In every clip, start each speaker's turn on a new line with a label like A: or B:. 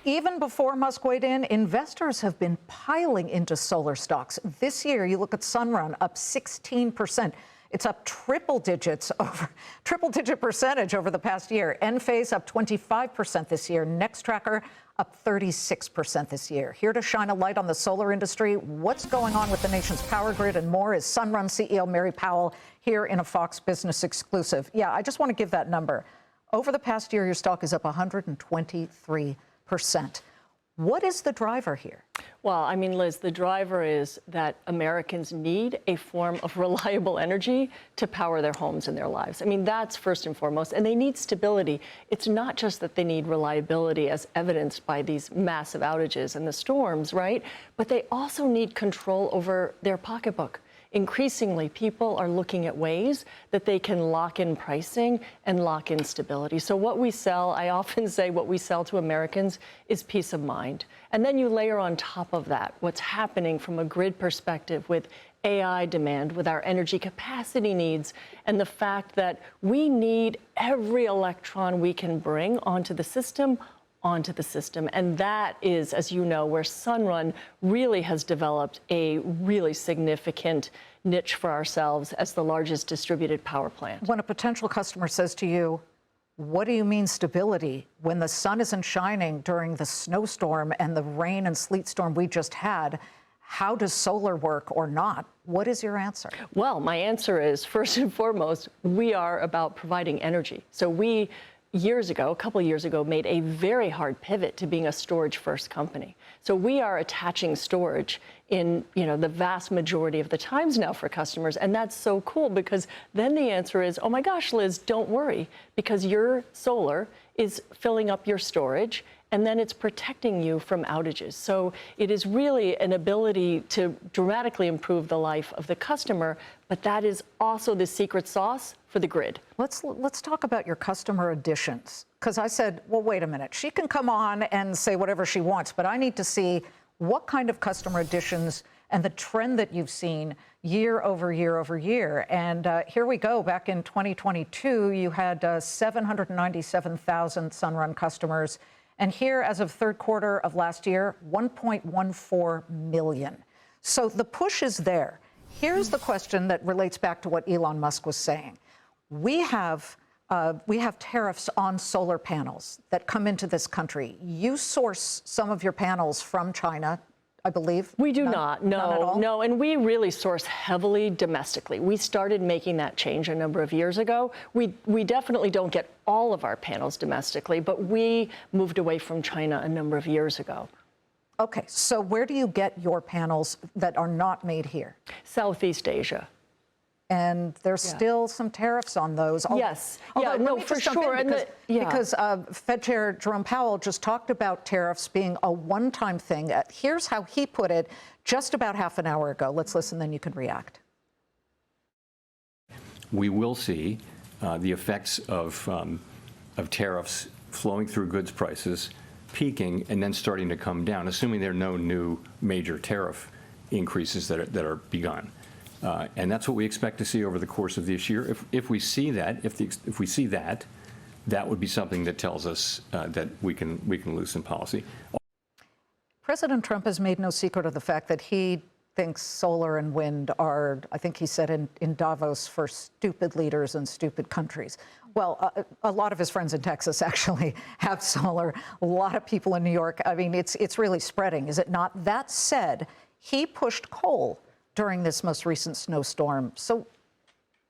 A: Even before Musk weighed in, investors have been piling into solar stocks. This year, you look at Sunrun, up 16%. It's up triple-digit percentage over the past year. Enphase up 25% this year. Nextracker up 36% this year. Here to shine a light on the solar industry, what's going on with the nation's power grid and more is Sunrun CEO Mary Powell here in a Fox Business exclusive. Yeah, I just want to give that number. Over the past year, your stock is up 123%. What is the driver here?
B: Well, I mean, Liz, the driver is that Americans need a form of reliable energy to power their homes and their lives. I mean, that's first and foremost. And they need stability. It's not just that they need reliability as evidenced by these massive outages and the storms, right? But they also need control over their pocketbook. Increasingly, people are looking at ways that they can lock in pricing and lock in stability. So what we sell, I often say what we sell to Americans is peace of mind. And then you layer on top of that what's happening from a grid perspective with AI demand, with our energy capacity needs, and the fact that we need every electron we can bring onto the system. And that is, as you know, where Sunrun really has developed a really significant niche for ourselves as the largest distributed power plant.
A: When a potential customer says to you, what do you mean stability when the sun isn't shining during the snowstorm and the rain and sleet storm we just had? How does solar work or not? What is your answer?
B: Well, my answer is, first and foremost, we are about providing energy. So we a couple of years ago, made a very hard pivot to being a storage-first company. So we are attaching storage in, the vast majority of the times now for customers, and that's so cool because then the answer is, oh my gosh, Liz, don't worry, because your solar is filling up your storage, and then it's protecting you from outages. So it is really an ability to dramatically improve the life of the customer, but that is also the secret sauce for the grid.
A: Let's talk about your customer additions, because I said, well, wait a minute. She can come on and say whatever she wants, but I need to see what kind of customer additions and the trend that you've seen year over year over year. And here we go. Back in 2022, you had 797,000 Sunrun customers. And here, as of third quarter of last year, 1.14 million. So the push is there. Here's the question that relates back to what Elon Musk was saying. We have tariffs on solar panels that come into this country. You source some of your panels from China, I believe.
B: We do not, no, and we really source heavily domestically. We started making that change a number of years ago. We definitely don't get all of our panels domestically, but we moved away from China a number of years ago.
A: Okay, so where do you get your panels that are not made here?
B: Southeast Asia.
A: And there's still some tariffs on those.
B: Yes. No, for sure.
A: Because Fed Chair Jerome Powell just talked about tariffs being a one-time thing. Here's how he put it just about half an hour ago. Let's listen, then you can react.
C: We will see the effects of tariffs flowing through goods prices, peaking, and then starting to come down, assuming there are no new major tariff increases that are begun. And that's what we expect to see over the course of this year. If we see that, that would be something that tells us that we can loosen policy.
A: President Trump has made no secret of the fact that he thinks solar and wind are, I think he said in Davos, for stupid leaders and stupid countries. Well, a lot of his friends in Texas actually have solar. A lot of people in New York. I mean, it's really spreading, is it not? That said, he pushed coal during this most recent snowstorm. So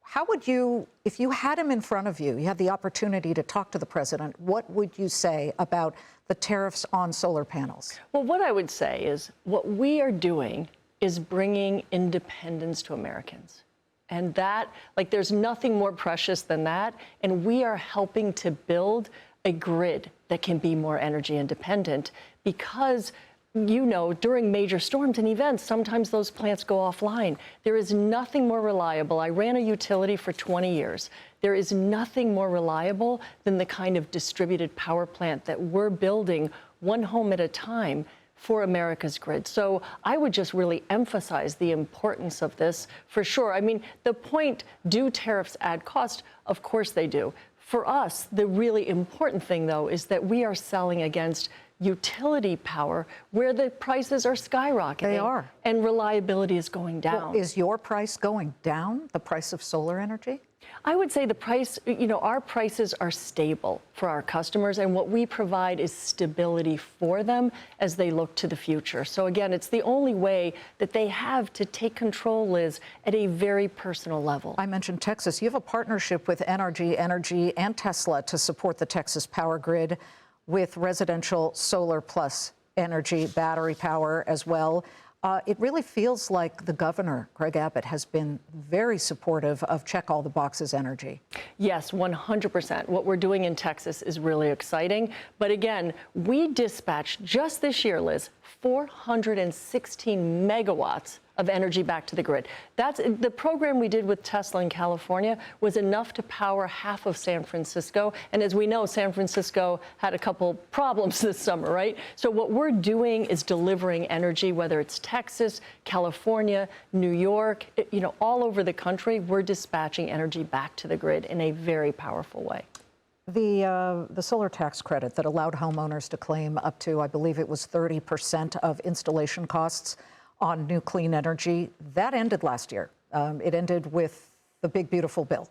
A: how would you, if you had him in front of you, you had the opportunity to talk to the president, what would you say about the tariffs on solar panels?
B: Well, what I would say is what we are doing is bringing independence to Americans. And that, there's nothing more precious than that. And we are helping to build a grid that can be more energy independent because during major storms and events, sometimes those plants go offline. There is nothing more reliable. I ran a utility for 20 years. There is nothing more reliable than the kind of distributed power plant that we're building one home at a time for America's grid. So I would just really emphasize the importance of this for sure. I mean, the point, do tariffs add cost? Of course they do. For us, the really important thing, though, is that we are selling against utility power where the prices are skyrocketing.
A: They are.
B: And reliability is going down.
A: Well, is your price going down, the price of solar energy?
B: I would say the price, our prices are stable for our customers, and what we provide is stability for them as they look to the future. So again, it's the only way that they have to take control, Liz, at a very personal level.
A: I mentioned Texas. You have a partnership with NRG Energy and Tesla to support the Texas power grid with residential solar plus energy, battery power as well. It really feels like the governor, Greg Abbott, has been very supportive of check all the boxes energy.
B: Yes, 100%. What we're doing in Texas is really exciting. But again, we dispatched just this year, Liz, 416 megawatts of energy back to the grid. That's the program we did with Tesla in California was enough to power half of San Francisco. And as we know, San Francisco had a couple problems this summer, right? So what we're doing is delivering energy, whether it's Texas, California, New York, all over the country, we're dispatching energy back to the grid in a very powerful way.
A: The solar tax credit that allowed homeowners to claim up to, I believe it was 30% of installation costs on new clean energy, that ended last year. It ended with the big, beautiful bill.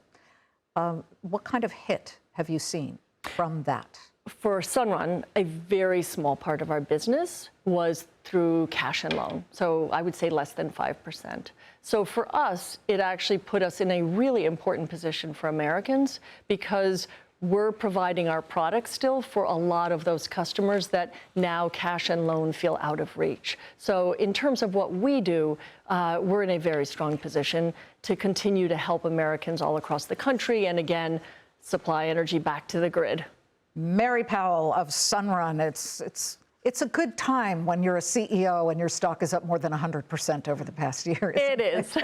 A: What kind of hit have you seen from that?
B: For Sunrun, a very small part of our business was through cash and loan. So I would say less than 5%. So for us, it actually put us in a really important position for Americans because we're providing our products still for a lot of those customers that now cash and loan feel out of reach. So in terms of what we do, we're in a very strong position to continue to help Americans all across the country and again, supply energy back to the grid.
A: Mary Powell of Sunrun, it's a good time when you're a CEO and your stock is up more than 100% over the past year.
B: It is.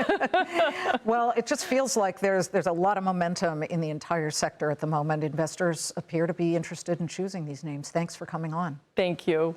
A: Well, it just feels like there's a lot of momentum in the entire sector at the moment. Investors appear to be interested in choosing these names. Thanks for coming on.
B: Thank you.